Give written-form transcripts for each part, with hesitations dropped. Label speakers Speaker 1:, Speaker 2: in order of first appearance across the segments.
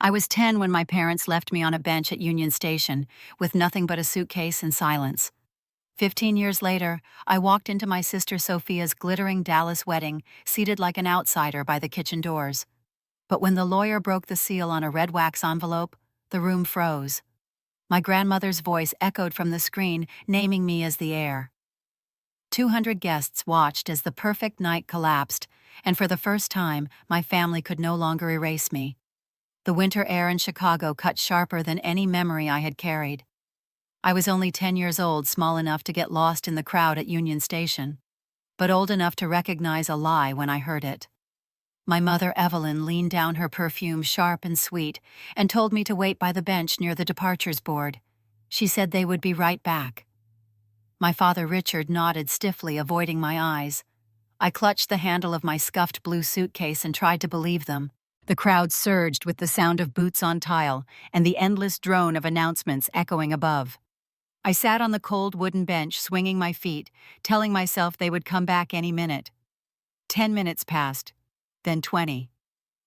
Speaker 1: I was 10 when my parents left me on a bench at Union Station, with nothing but a suitcase and silence. 15 years later, I walked into my sister Sophia's glittering Dallas wedding, seated like an outsider by the kitchen doors. But when the lawyer broke the seal on a red wax envelope, the room froze. My grandmother's voice echoed from the screen, naming me as the heir. 200 guests watched as the perfect night collapsed, and for the first time, my family could no longer erase me. The winter air in Chicago cut sharper than any memory I had carried. I was only 10 years old, small enough to get lost in the crowd at Union Station, but old enough to recognize a lie when I heard it. My mother, Evelyn, leaned down her perfume sharp and sweet and told me to wait by the bench near the departures board. She said they would be right back. My father, Richard, nodded stiffly, avoiding my eyes. I clutched the handle of my scuffed blue suitcase and tried to believe them. The crowd surged with the sound of boots on tile and the endless drone of announcements echoing above. I sat on the cold wooden bench, swinging my feet, telling myself they would come back any minute. 10 minutes passed, then 20.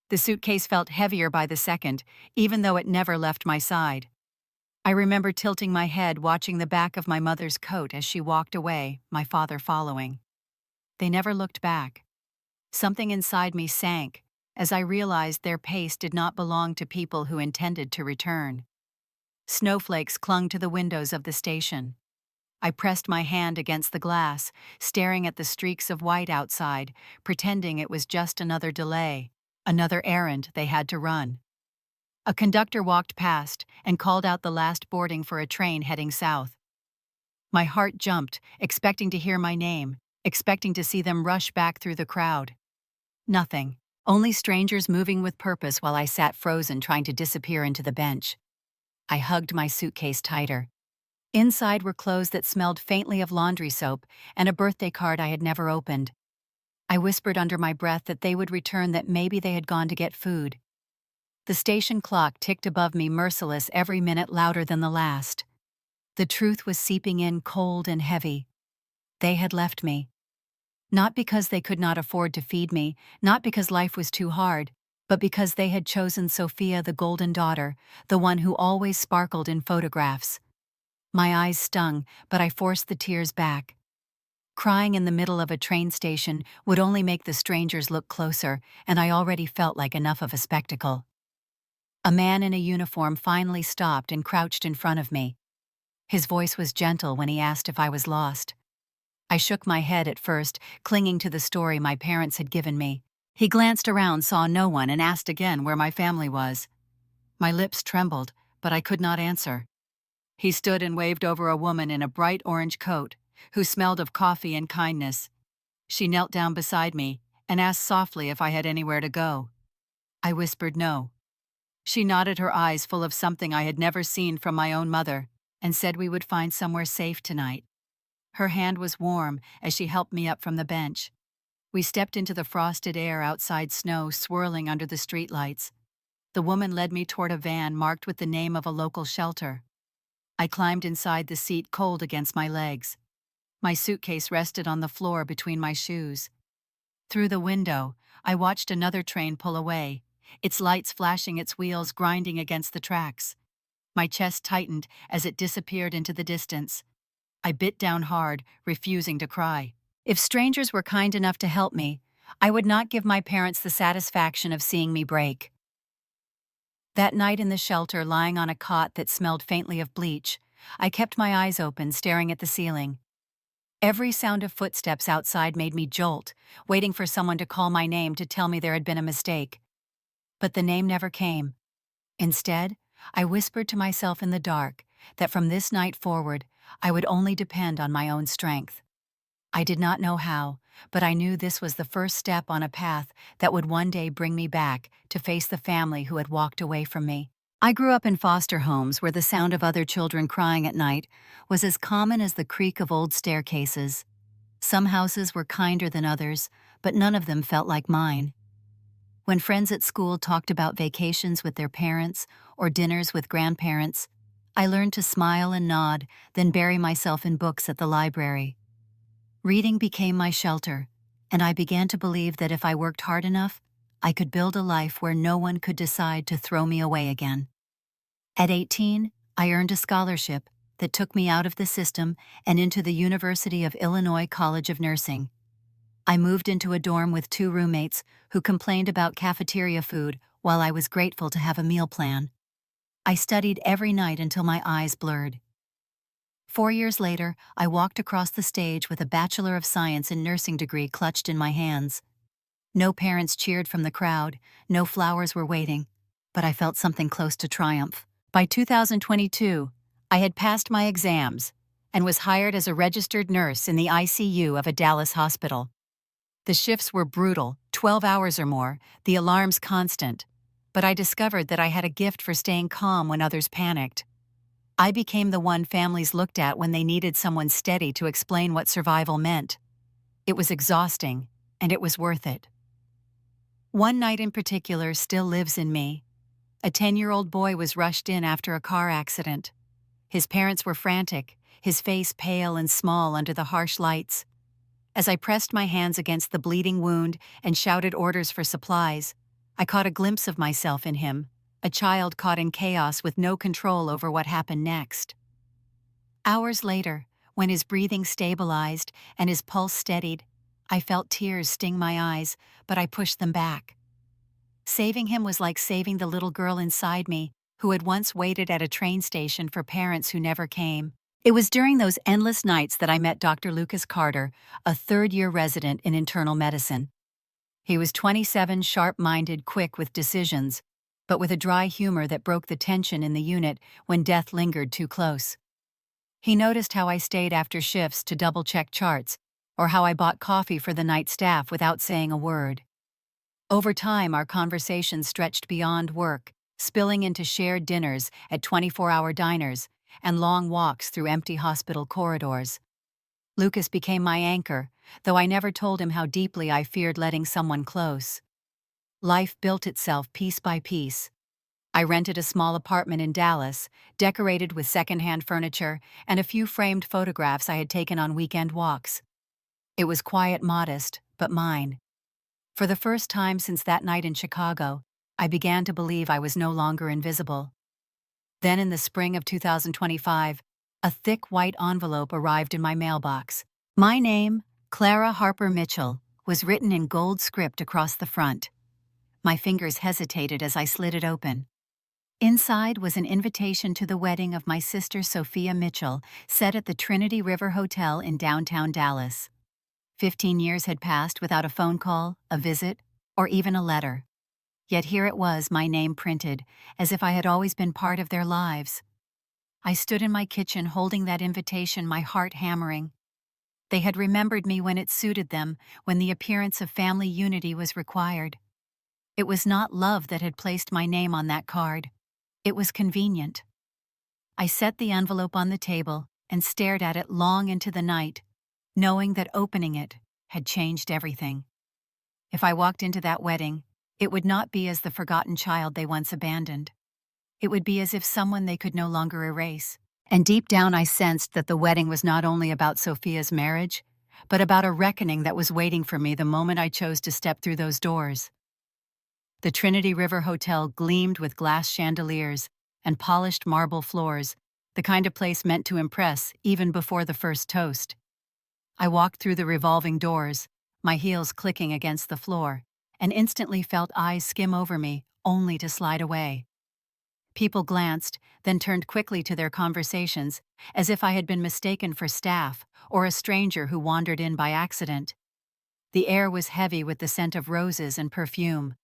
Speaker 1: The suitcase felt heavier by the second, even though it never left my side. I remember tilting my head, watching the back of my mother's coat as she walked away, my father following. They never looked back. Something inside me sank as I realized their pace did not belong to people who intended to return. Snowflakes clung to the windows of the station. I pressed my hand against the glass, staring at the streaks of white outside, pretending it was just another delay, another errand they had to run. A conductor walked past and called out the last boarding for a train heading south. My heart jumped, expecting to hear my name, expecting to see them rush back through the crowd. Nothing, only strangers moving with purpose while I sat frozen, trying to disappear into the bench. I hugged my suitcase tighter. Inside were clothes that smelled faintly of laundry soap and a birthday card I had never opened. I whispered under my breath that they would return, that maybe they had gone to get food. The station clock ticked above me, merciless, every minute louder than the last. The truth was seeping in, cold and heavy. They had left me. Not because they could not afford to feed me, not because life was too hard, but because they had chosen Sophia, the golden daughter, the one who always sparkled in photographs. My eyes stung, but I forced the tears back. Crying in the middle of a train station would only make the strangers look closer, and I already felt like enough of a spectacle. A man in a uniform finally stopped and crouched in front of me. His voice was gentle when he asked if I was lost. I shook my head at first, clinging to the story my parents had given me. He glanced around, saw no one, and asked again where my family was. My lips trembled, but I could not answer. He stood and waved over a woman in a bright orange coat, who smelled of coffee and kindness. She knelt down beside me and asked softly if I had anywhere to go. I whispered no. She nodded, her eyes full of something I had never seen from my own mother, and said we would find somewhere safe tonight. Her hand was warm as she helped me up from the bench. We stepped into the frosted air outside, snow swirling under the streetlights. The woman led me toward a van marked with the name of a local shelter. I climbed inside the seat, cold against my legs. My suitcase rested on the floor between my shoes. Through the window, I watched another train pull away, its lights flashing, its wheels grinding against the tracks. My chest tightened as it disappeared into the distance. I bit down hard, refusing to cry. If strangers were kind enough to help me, I would not give my parents the satisfaction of seeing me break. That night in the shelter, lying on a cot that smelled faintly of bleach, I kept my eyes open, staring at the ceiling. Every sound of footsteps outside made me jolt, waiting for someone to call my name, to tell me there had been a mistake. But the name never came. Instead, I whispered to myself in the dark that from this night forward, I would only depend on my own strength. I did not know how, but I knew this was the first step on a path that would one day bring me back to face the family who had walked away from me. I grew up in foster homes where the sound of other children crying at night was as common as the creak of old staircases. Some houses were kinder than others, but none of them felt like mine. When friends at school talked about vacations with their parents or dinners with grandparents, I learned to smile and nod, then bury myself in books at the library. Reading became my shelter, and I began to believe that if I worked hard enough, I could build a life where no one could decide to throw me away again. At 18, I earned a scholarship that took me out of the system and into the University of Illinois College of Nursing. I moved into a dorm with 2 roommates who complained about cafeteria food while I was grateful to have a meal plan. I studied every night until my eyes blurred. 4 years later, I walked across the stage with a Bachelor of Science in Nursing degree clutched in my hands. No parents cheered from the crowd, no flowers were waiting, but I felt something close to triumph. By 2022, I had passed my exams and was hired as a registered nurse in the ICU of a Dallas hospital. The shifts were brutal, 12 hours or more, the alarms constant, but I discovered that I had a gift for staying calm when others panicked. I became the one families looked at when they needed someone steady to explain what survival meant. It was exhausting, and it was worth it. One night in particular still lives in me. A 10-year-old boy was rushed in after a car accident. His parents were frantic, his face pale and small under the harsh lights. As I pressed my hands against the bleeding wound and shouted orders for supplies, I caught a glimpse of myself in him, a child caught in chaos with no control over what happened next. Hours later, when his breathing stabilized and his pulse steadied, I felt tears sting my eyes, but I pushed them back. Saving him was like saving the little girl inside me who had once waited at a train station for parents who never came. It was during those endless nights that I met Dr. Lucas Carter, a third-year resident in internal medicine. He was 27, sharp-minded, quick with decisions, but with a dry humor that broke the tension in the unit when death lingered too close. He noticed how I stayed after shifts to double-check charts, or how I bought coffee for the night staff without saying a word. Over time, our conversations stretched beyond work, spilling into shared dinners at 24-hour diners and long walks through empty hospital corridors. Lucas became my anchor, though I never told him how deeply I feared letting someone close. Life built itself piece by piece. I rented a small apartment in Dallas, decorated with secondhand furniture and a few framed photographs I had taken on weekend walks. It was quiet, modest, but mine. For the first time since that night in Chicago, I began to believe I was no longer invisible. Then in the spring of 2025, a thick white envelope arrived in my mailbox. My name, Clara Harper Mitchell, was written in gold script across the front. My fingers hesitated as I slid it open. Inside was an invitation to the wedding of my sister Sophia Mitchell, set at the Trinity River Hotel in downtown Dallas. 15 years had passed without a phone call, a visit, or even a letter. Yet here it was, my name printed, as if I had always been part of their lives. I stood in my kitchen holding that invitation, my heart hammering. They had remembered me when it suited them, when the appearance of family unity was required. It was not love that had placed my name on that card. It was convenient. I set the envelope on the table and stared at it long into the night, knowing that opening it had changed everything. If I walked into that wedding, it would not be as the forgotten child they once abandoned. It would be as if someone they could no longer erase. And deep down I sensed that the wedding was not only about Sophia's marriage, but about a reckoning that was waiting for me the moment I chose to step through those doors. The Trinity River Hotel gleamed with glass chandeliers and polished marble floors, the kind of place meant to impress even before the first toast. I walked through the revolving doors, my heels clicking against the floor, and instantly felt eyes skim over me, only to slide away. People glanced, then turned quickly to their conversations, as if I had been mistaken for staff or a stranger who wandered in by accident. The air was heavy with the scent of roses and perfume.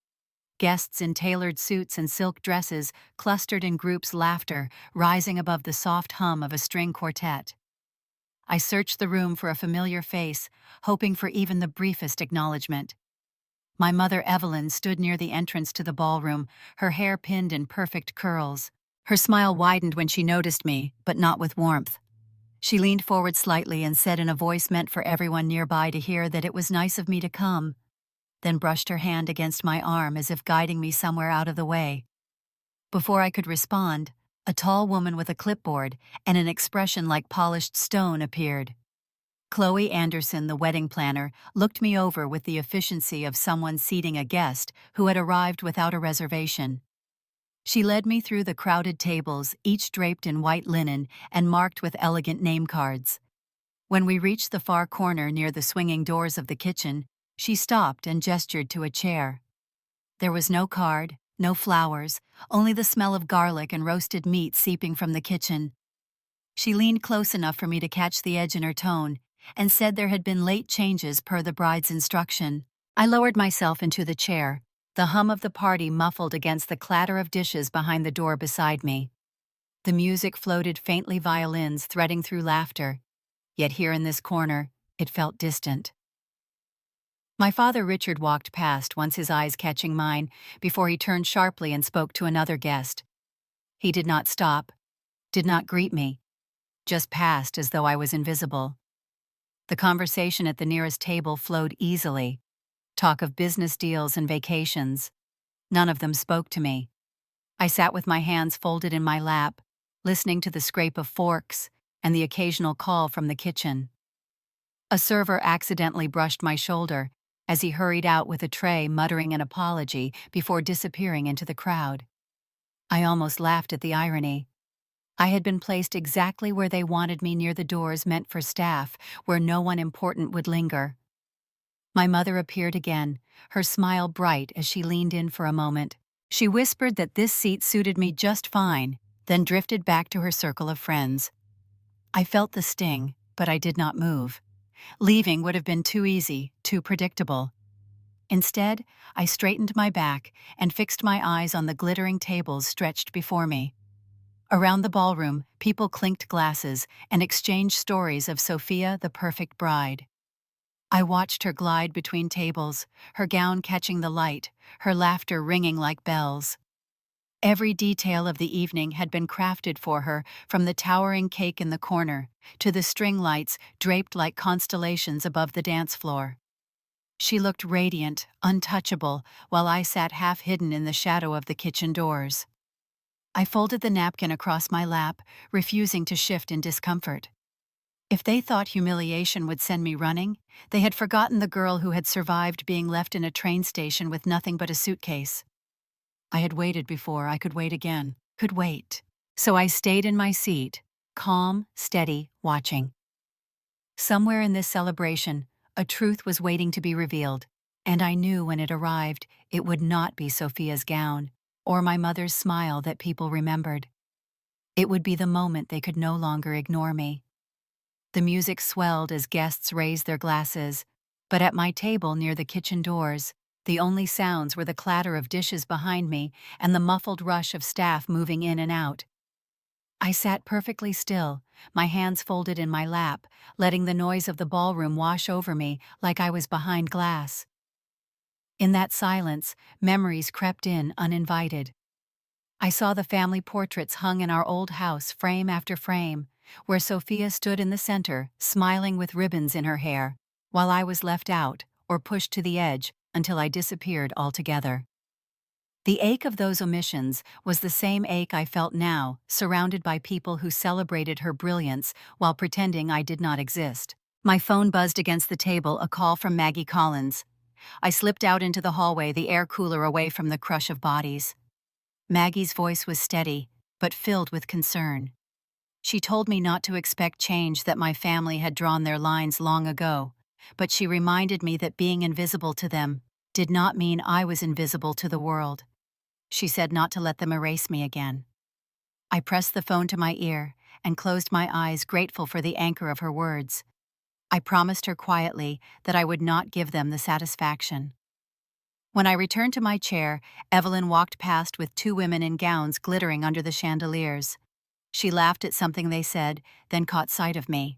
Speaker 1: Guests in tailored suits and silk dresses clustered in groups, laughter rising above the soft hum of a string quartet. I searched the room for a familiar face, hoping for even the briefest acknowledgement. My mother Evelyn stood near the entrance to the ballroom, her hair pinned in perfect curls. Her smile widened when she noticed me, but not with warmth. She leaned forward slightly and said in a voice meant for everyone nearby to hear that it was nice of me to come, then brushed her hand against my arm as if guiding me somewhere out of the way. Before I could respond, a tall woman with a clipboard and an expression like polished stone appeared. Chloe Anderson, the wedding planner, looked me over with the efficiency of someone seating a guest who had arrived without a reservation. She led me through the crowded tables, each draped in white linen and marked with elegant name cards. When we reached the far corner near the swinging doors of the kitchen, she stopped and gestured to a chair. There was no card, no flowers, only the smell of garlic and roasted meat seeping from the kitchen. She leaned close enough for me to catch the edge in her tone and said there had been late changes per the bride's instruction. I lowered myself into the chair, the hum of the party muffled against the clatter of dishes behind the door beside me. The music floated faintly, violins threading through laughter, yet here in this corner, it felt distant. My father Richard walked past, once his eyes catching mine, before he turned sharply and spoke to another guest. He did not stop, did not greet me, just passed as though I was invisible. The conversation at the nearest table flowed easily. Talk of business deals and vacations. None of them spoke to me. I sat with my hands folded in my lap, listening to the scrape of forks and the occasional call from the kitchen. A server accidentally brushed my shoulder as he hurried out with a tray, muttering an apology before disappearing into the crowd. I almost laughed at the irony. I had been placed exactly where they wanted me, near the doors meant for staff, where no one important would linger. My mother appeared again, her smile bright as she leaned in for a moment. She whispered that this seat suited me just fine, then drifted back to her circle of friends. I felt the sting, but I did not move. Leaving would have been too easy, too predictable. Instead, I straightened my back and fixed my eyes on the glittering tables stretched before me. Around the ballroom, people clinked glasses and exchanged stories of Sophia, the perfect bride. I watched her glide between tables, her gown catching the light, her laughter ringing like bells. Every detail of the evening had been crafted for her, from the towering cake in the corner to the string lights draped like constellations above the dance floor. She looked radiant, untouchable, while I sat half hidden in the shadow of the kitchen doors. I folded the napkin across my lap, refusing to shift in discomfort. If they thought humiliation would send me running, they had forgotten the girl who had survived being left in a train station with nothing but a suitcase. I had waited before, I could wait again, could wait. So I stayed in my seat, calm, steady, watching. Somewhere in this celebration, a truth was waiting to be revealed, and I knew when it arrived, it would not be Sophia's gown, or my mother's smile that people remembered. It would be the moment they could no longer ignore me. The music swelled as guests raised their glasses, but at my table near the kitchen doors, the only sounds were the clatter of dishes behind me and the muffled rush of staff moving in and out. I sat perfectly still, my hands folded in my lap, letting the noise of the ballroom wash over me like I was behind glass. In that silence, memories crept in uninvited. I saw the family portraits hung in our old house, frame after frame, where Sophia stood in the center, smiling with ribbons in her hair, while I was left out, or pushed to the edge, until I disappeared altogether. The ache of those omissions was the same ache I felt now, surrounded by people who celebrated her brilliance while pretending I did not exist. My phone buzzed against the table, a call from Maggie Collins. I slipped out into the hallway, the air cooler away from the crush of bodies. Maggie's voice was steady, but filled with concern. She told me not to expect change, that my family had drawn their lines long ago, but she reminded me that being invisible to them did not mean I was invisible to the world. She said not to let them erase me again. I pressed the phone to my ear and closed my eyes, grateful for the anchor of her words. I promised her quietly that I would not give them the satisfaction. When I returned to my chair, Evelyn walked past with two women in gowns glittering under the chandeliers. She laughed at something they said, then caught sight of me.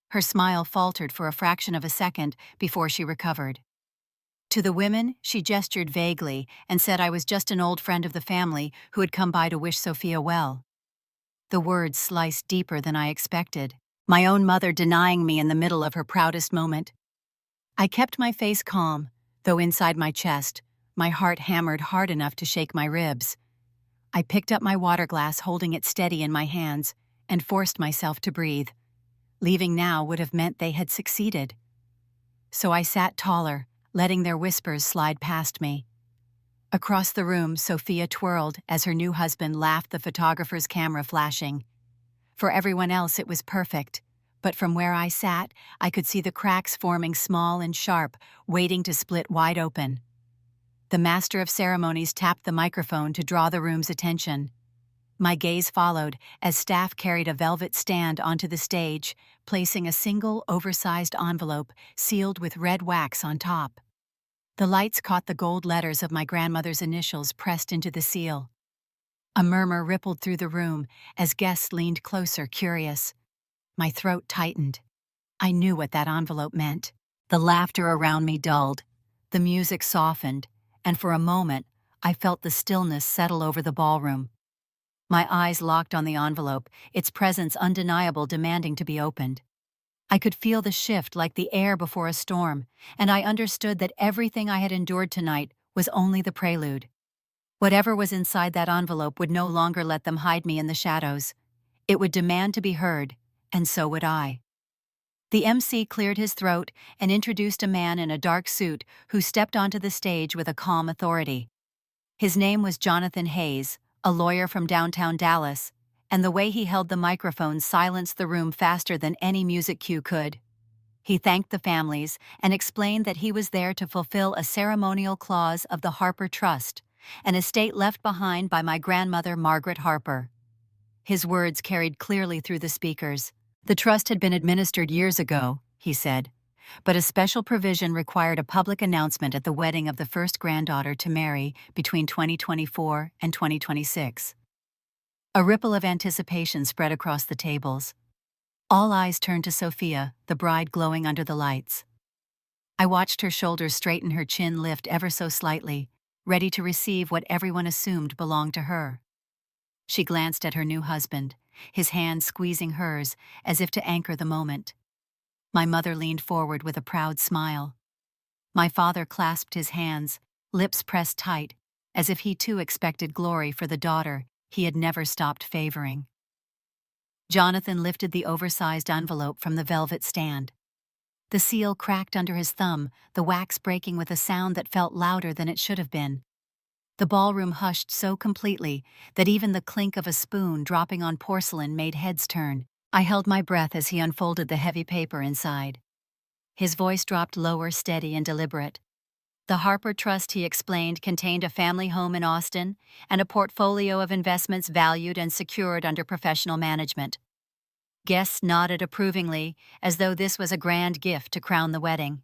Speaker 1: Her smile faltered for a fraction of a second before she recovered. To the women, she gestured vaguely and said I was just an old friend of the family who had come by to wish Sophia well. The words sliced deeper than I expected, my own mother denying me in the middle of her proudest moment. I kept my face calm, though inside my chest, my heart hammered hard enough to shake my ribs. I picked up my water glass, holding it steady in my hands, and forced myself to breathe. Leaving now would have meant they had succeeded. So I sat taller, letting their whispers slide past me. Across the room, Sophia twirled as her new husband laughed, the photographer's camera flashing. For everyone else it was perfect, but from where I sat, I could see the cracks forming small and sharp, waiting to split wide open. The master of ceremonies tapped the microphone to draw the room's attention. My gaze followed as staff carried a velvet stand onto the stage, placing a single, oversized envelope sealed with red wax on top. The lights caught the gold letters of my grandmother's initials pressed into the seal. A murmur rippled through the room as guests leaned closer, curious. My throat tightened. I knew what that envelope meant. The laughter around me dulled. The music softened, and for a moment, I felt the stillness settle over the ballroom. My eyes locked on the envelope, its presence undeniable, demanding to be opened. I could feel the shift like the air before a storm, and I understood that everything I had endured tonight was only the prelude. Whatever was inside that envelope would no longer let them hide me in the shadows. It would demand to be heard, and so would I. The MC cleared his throat and introduced a man in a dark suit who stepped onto the stage with a calm authority. His name was Jonathan Hayes, a lawyer from downtown Dallas, and the way he held the microphone silenced the room faster than any music cue could. He thanked the families and explained that he was there to fulfill a ceremonial clause of the Harper Trust, an estate left behind by my grandmother Margaret Harper. His words carried clearly through the speakers. The trust had been administered years ago, he said, but a special provision required a public announcement at the wedding of the first granddaughter to marry between 2024 and 2026. A ripple of anticipation spread across the tables. All eyes turned to Sophia, the bride glowing under the lights. I watched her shoulders straighten, her chin lift ever so slightly, ready to receive what everyone assumed belonged to her. She glanced at her new husband, his hand squeezing hers as if to anchor the moment. My mother leaned forward with a proud smile. My father clasped his hands, lips pressed tight, as if he too expected glory for the daughter he had never stopped favoring. Jonathan lifted the oversized envelope from the velvet stand. The seal cracked under his thumb, the wax breaking with a sound that felt louder than it should have been. The ballroom hushed so completely that even the clink of a spoon dropping on porcelain made heads turn. I held my breath as he unfolded the heavy paper inside. His voice dropped lower, steady and deliberate. The Harper Trust, he explained, contained a family home in Austin and a portfolio of investments valued and secured under professional management. Guests nodded approvingly, as though this was a grand gift to crown the wedding.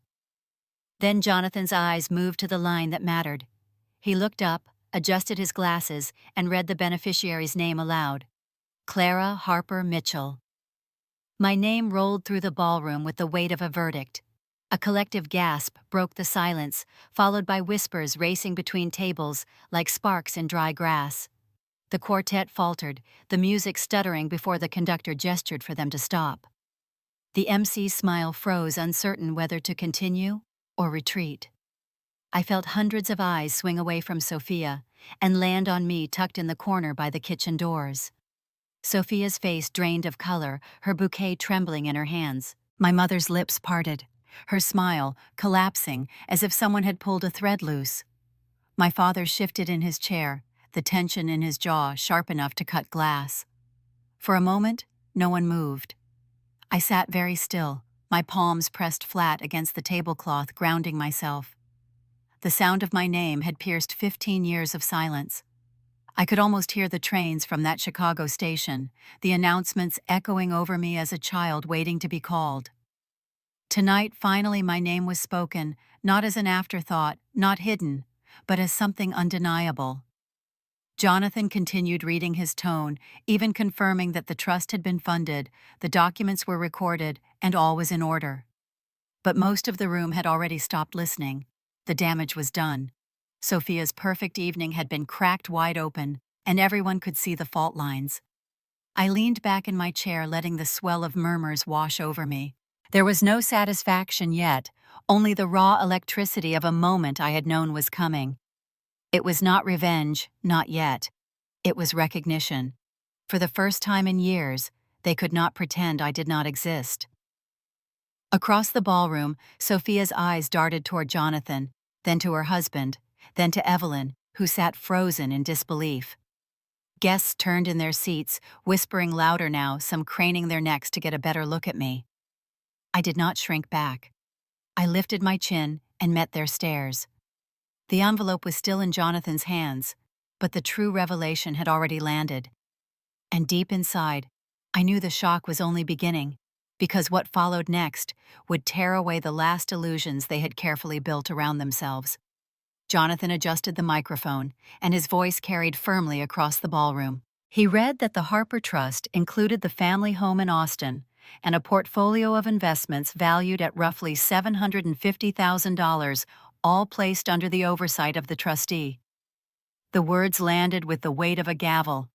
Speaker 1: Then Jonathan's eyes moved to the line that mattered. He looked up, adjusted his glasses, and read the beneficiary's name aloud. Clara Harper Mitchell. My name rolled through the ballroom with the weight of a verdict. A collective gasp broke the silence, followed by whispers racing between tables like sparks in dry grass. The quartet faltered, the music stuttering before the conductor gestured for them to stop. The MC's smile froze, uncertain whether to continue or retreat. I felt hundreds of eyes swing away from Sophia and land on me tucked in the corner by the kitchen doors. Sophia's face drained of color, her bouquet trembling in her hands. My mother's lips parted, her smile collapsing as if someone had pulled a thread loose. My father shifted in his chair, the tension in his jaw sharp enough to cut glass. For a moment, no one moved. I sat very still, my palms pressed flat against the tablecloth, grounding myself. The sound of my name had pierced 15 years of silence. I could almost hear the trains from that Chicago station, the announcements echoing over me as a child waiting to be called. Tonight, finally, my name was spoken, not as an afterthought, not hidden, but as something undeniable. Jonathan continued reading his tone, even confirming that the trust had been funded, the documents were recorded, and all was in order. But most of the room had already stopped listening. The damage was done. Sophia's perfect evening had been cracked wide open, and everyone could see the fault lines. I leaned back in my chair, letting the swell of murmurs wash over me. There was no satisfaction yet, only the raw electricity of a moment I had known was coming. It was not revenge, not yet. It was recognition. For the first time in years, They could not pretend I did not exist. Across the ballroom, Sophia's eyes darted toward Jonathan, then to her husband, then to Evelyn, who sat frozen in disbelief. Guests turned in their seats, whispering louder now, some craning their necks to get a better look at me. I did not shrink back. I lifted my chin and met their stares. The envelope was still in Jonathan's hands, but the true revelation had already landed. And deep inside, I knew the shock was only beginning, because what followed next would tear away the last illusions they had carefully built around themselves. Jonathan adjusted the microphone, and his voice carried firmly across the ballroom. He read that the Harper Trust included the family home in Austin and a portfolio of investments valued at roughly $750,000, all placed under the oversight of the trustee. The words landed with the weight of a gavel.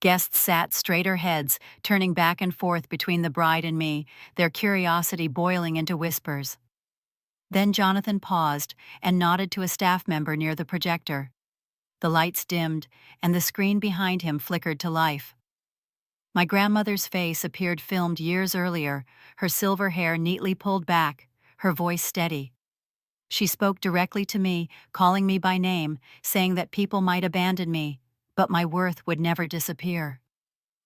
Speaker 1: Guests sat straighter heads, turning back and forth between the bride and me, their curiosity boiling into whispers. Then Jonathan paused and nodded to a staff member near the projector. The lights dimmed, and the screen behind him flickered to life. My grandmother's face appeared filmed years earlier, her silver hair neatly pulled back, her voice steady. She spoke directly to me, calling me by name, saying that people might abandon me, but my worth would never disappear.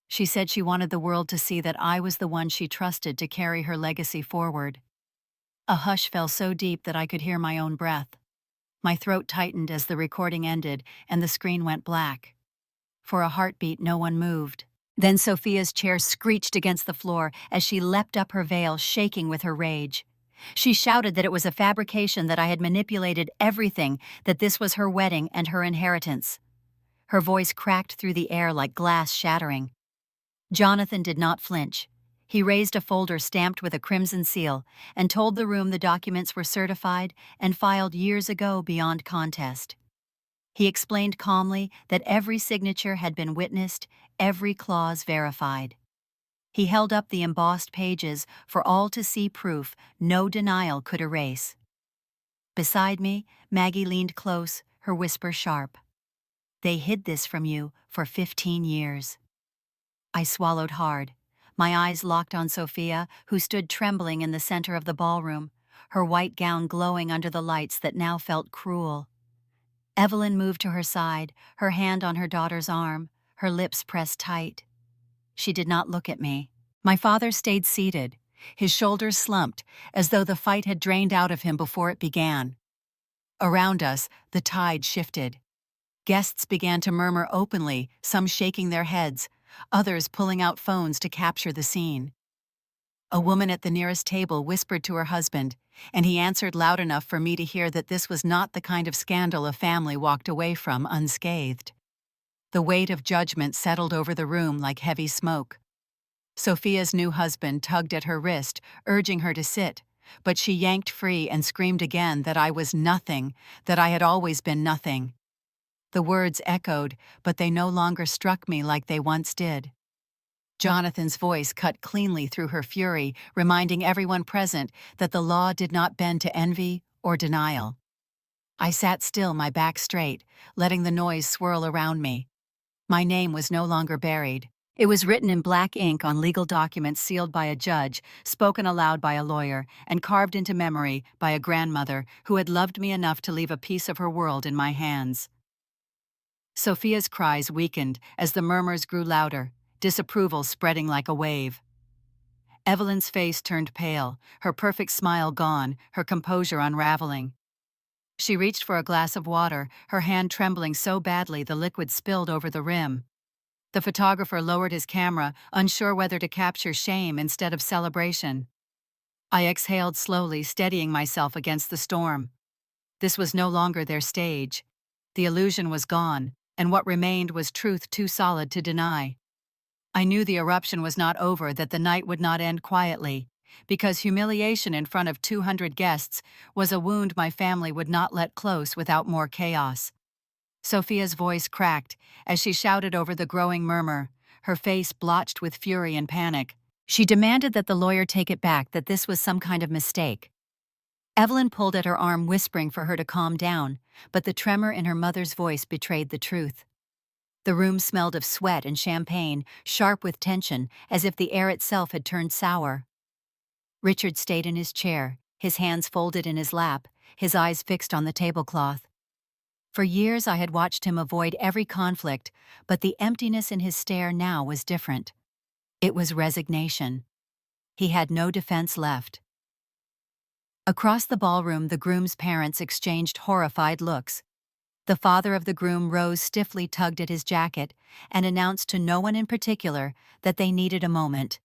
Speaker 1: She said she wanted the world to see that I was the one she trusted to carry her legacy forward. A hush fell so deep that I could hear my own breath. My throat tightened as the recording ended and the screen went black. For a heartbeat, no one moved. Then Sophia's chair screeched against the floor as she leapt up her veil, shaking with her rage. She shouted that it was a fabrication, that I had manipulated everything, that this was her wedding and her inheritance. Her voice cracked through the air like glass shattering. Jonathan did not flinch. He raised a folder stamped with a crimson seal and told the room the documents were certified and filed years ago beyond contest. He explained calmly that every signature had been witnessed, every clause verified. He held up the embossed pages for all to see, proof no denial could erase. Beside me, Maggie leaned close, her whisper sharp. "They hid this from you for 15 years. I swallowed hard. My eyes locked on Sophia, who stood trembling in the center of the ballroom, her white gown glowing under the lights that now felt cruel. Evelyn moved to her side, her hand on her daughter's arm, her lips pressed tight. She did not look at me. My father stayed seated, his shoulders slumped, as though the fight had drained out of him before it began. Around us, the tide shifted. Guests began to murmur openly, some shaking their heads, others pulling out phones to capture the scene. A woman at the nearest table whispered to her husband, and he answered loud enough for me to hear that this was not the kind of scandal a family walked away from unscathed. The weight of judgment settled over the room like heavy smoke. Sophia's new husband tugged at her wrist, urging her to sit, but she yanked free and screamed again that I was nothing, that I had always been nothing. The words echoed, but they no longer struck me like they once did. Jonathan's voice cut cleanly through her fury, reminding everyone present that the law did not bend to envy or denial. I sat still, my back straight, letting the noise swirl around me. My name was no longer buried. It was written in black ink on legal documents sealed by a judge, spoken aloud by a lawyer, and carved into memory by a grandmother who had loved me enough to leave a piece of her world in my hands. Sophia's cries weakened as the murmurs grew louder, disapproval spreading like a wave. Evelyn's face turned pale, her perfect smile gone, her composure unraveling. She reached for a glass of water, her hand trembling so badly the liquid spilled over the rim. The photographer lowered his camera, unsure whether to capture shame instead of celebration. I exhaled slowly, steadying myself against the storm. This was no longer their stage. The illusion was gone, and what remained was truth too solid to deny. I knew the eruption was not over, that the night would not end quietly, because humiliation in front of 200 guests was a wound my family would not let close without more chaos. Sophia's voice cracked as she shouted over the growing murmur, her face blotched with fury and panic. She demanded that the lawyer take it back, that this was some kind of mistake. Evelyn pulled at her arm, whispering for her to calm down, but the tremor in her mother's voice betrayed the truth. The room smelled of sweat and champagne, sharp with tension, as if the air itself had turned sour. Richard stayed in his chair, his hands folded in his lap, his eyes fixed on the tablecloth. For years I had watched him avoid every conflict, but the emptiness in his stare now was different. It was resignation. He had no defense left. Across the ballroom, the groom's parents exchanged horrified looks. The father of the groom rose, stiffly tugged at his jacket, and announced to no one in particular that they needed a moment.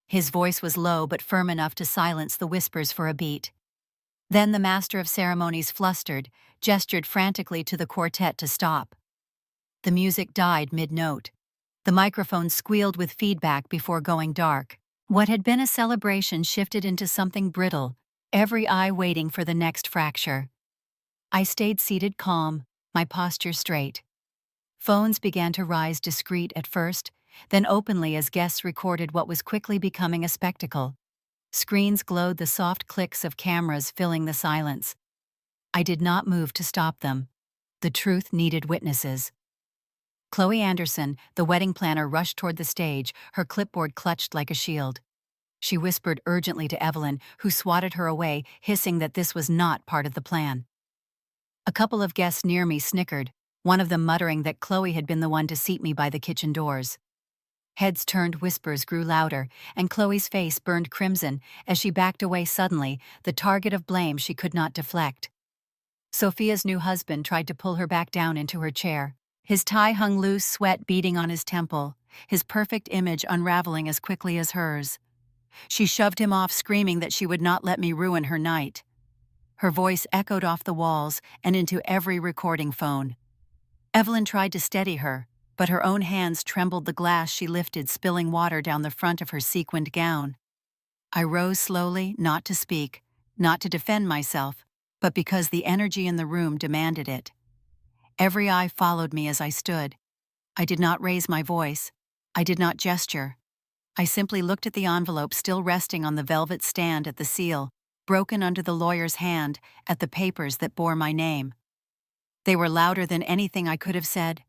Speaker 1: His voice was low but firm enough to silence the whispers for a beat. Then the master of ceremonies, flustered, gestured frantically to the quartet to stop. The music died mid-note. The microphone squealed with feedback before going dark. What had been a celebration shifted into something brittle, every eye waiting for the next fracture. I stayed seated calm, my posture straight. Phones began to rise discreet at first, then openly as guests recorded what was quickly becoming a spectacle. Screens glowed, the soft clicks of cameras filling the silence. I did not move to stop them. The truth needed witnesses. Chloe Anderson, the wedding planner, rushed toward the stage, her clipboard clutched like a shield. She whispered urgently to Evelyn, who swatted her away, hissing that this was not part of the plan. A couple of guests near me snickered, one of them muttering that Chloe had been the one to seat me by the kitchen doors. Heads turned, whispers grew louder, and Chloe's face burned crimson as she backed away suddenly, the target of blame she could not deflect. Sophia's new husband tried to pull her back down into her chair. His tie hung loose, sweat beading on his temple, his perfect image unraveling as quickly as hers. She shoved him off, screaming that she would not let me ruin her night. Her voice echoed off the walls and into every recording phone. Evelyn tried to steady her, but her own hands trembled the glass she lifted, spilling water down the front of her sequined gown. I rose slowly, not to speak, not to defend myself, but because the energy in the room demanded it. Every eye followed me as I stood. I did not raise my voice. I did not gesture. I simply looked at the envelope still resting on the velvet stand, at the seal, broken under the lawyer's hand, at the papers that bore my name. They were louder than anything I could have said.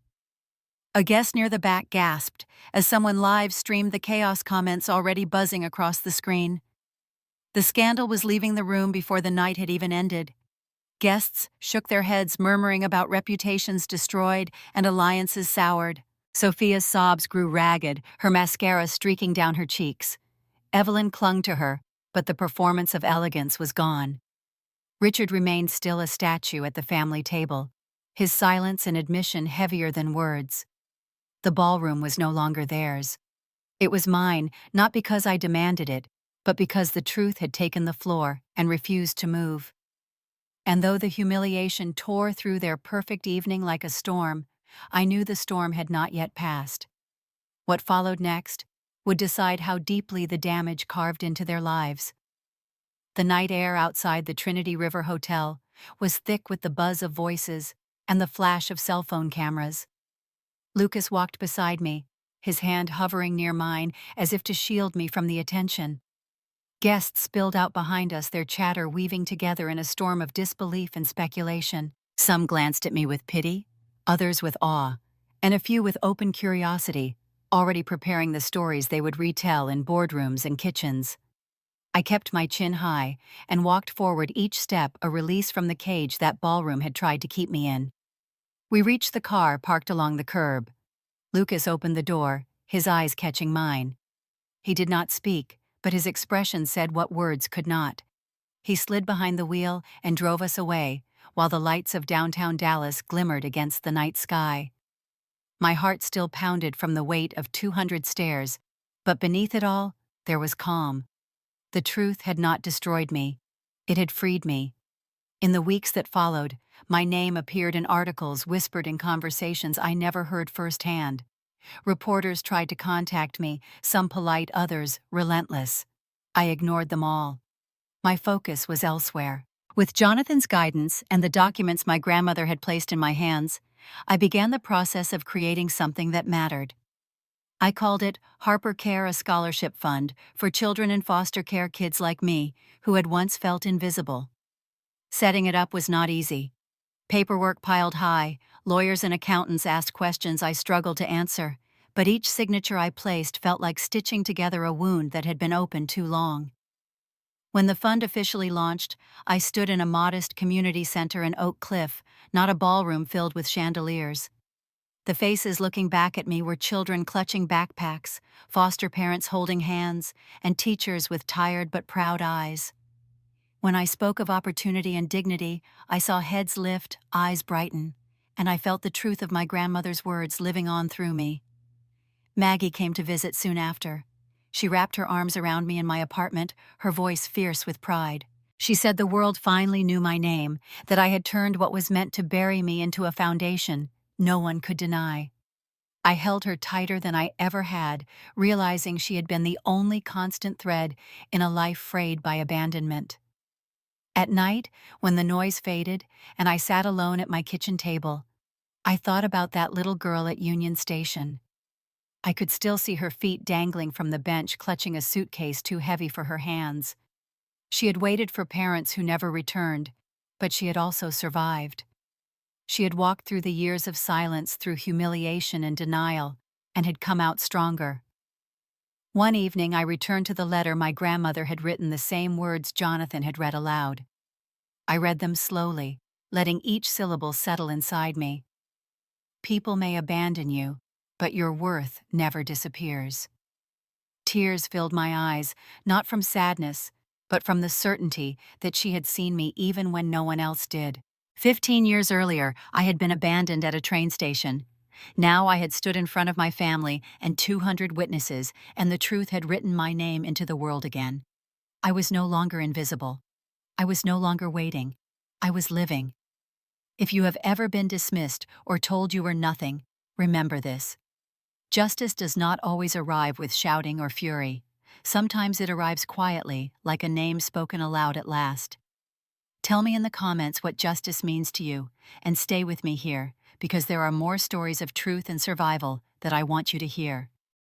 Speaker 1: A guest near the back gasped as someone live streamed the chaos comments already buzzing across the screen. The scandal was leaving the room before the night had even ended. Guests shook their heads, murmuring about reputations destroyed and alliances soured. Sophia's sobs grew ragged, her mascara streaking down her cheeks. Evelyn clung to her, but the performance of elegance was gone. Richard remained still, a statue at the family table, his silence and admission heavier than words. The ballroom was no longer theirs. It was mine, not because I demanded it, but because the truth had taken the floor and refused to move. And though the humiliation tore through their perfect evening like a storm, I knew the storm had not yet passed. What followed next would decide how deeply the damage carved into their lives. The night air outside the Trinity River Hotel was thick with the buzz of voices and the flash of cell phone cameras. Lucas walked beside me, his hand hovering near mine as if to shield me from the attention. Guests spilled out behind us, their chatter weaving together in a storm of disbelief and speculation. Some glanced at me with pity, others with awe, and a few with open curiosity, already preparing the stories they would retell in boardrooms and kitchens. I kept my chin high and walked forward, each step a release from the cage that ballroom had tried to keep me in. We reached the car parked along the curb. Lucas opened the door, his eyes catching mine. He did not speak, but his expression said what words could not. He slid behind the wheel and drove us away, while the lights of downtown Dallas glimmered against the night sky. My heart still pounded from the weight of 200 stairs, but beneath it all, there was calm. The truth had not destroyed me. It had freed me. In the weeks that followed, my name appeared in articles, whispered in conversations I never heard firsthand. Reporters tried to contact me, some polite, others relentless. I ignored them all. My focus was elsewhere. With Jonathan's guidance and the documents my grandmother had placed in my hands, I began the process of creating something that mattered. I called it Harper Care, a scholarship fund for children in foster care, kids like me who had once felt invisible. Setting it up was not easy. Paperwork piled high, Lawyers and accountants asked questions I struggled to answer, but each signature I placed felt like stitching together a wound that had been open too long. When the fund officially launched, I stood in a modest community center in Oak Cliff, not a ballroom filled with chandeliers. The faces looking back at me were children clutching backpacks, foster parents holding hands, and teachers with tired but proud eyes. When I spoke of opportunity and dignity, I saw heads lift, eyes brighten, and I felt the truth of my grandmother's words living on through me. Maggie came to visit soon after. She wrapped her arms around me in my apartment, her voice fierce with pride. She said the world finally knew my name, that I had turned what was meant to bury me into a foundation no one could deny. I held her tighter than I ever had, realizing she had been the only constant thread in a life frayed by abandonment. At night, when the noise faded and I sat alone at my kitchen table, I thought about that little girl at Union Station. I could still see her feet dangling from the bench, clutching a suitcase too heavy for her hands. She had waited for parents who never returned, but she had also survived. She had walked through the years of silence, through humiliation and denial, and had come out stronger. One evening I returned to the letter my grandmother had written, the same words Jonathan had read aloud. I read them slowly, letting each syllable settle inside me. People may abandon you, but your worth never disappears. Tears filled my eyes, not from sadness, but from the certainty that she had seen me even when no one else did. 15 years earlier, I had been abandoned at a train station. Now I had stood in front of my family and 200 witnesses, and the truth had written my name into the world again. I was no longer invisible. I was no longer waiting. I was living. If you have ever been dismissed or told you were nothing, remember this. Justice does not always arrive with shouting or fury. Sometimes it arrives quietly, like a name spoken aloud at last. Tell me in the comments what justice means to you, and stay with me here, because there are more stories of truth and survival that I want you to hear.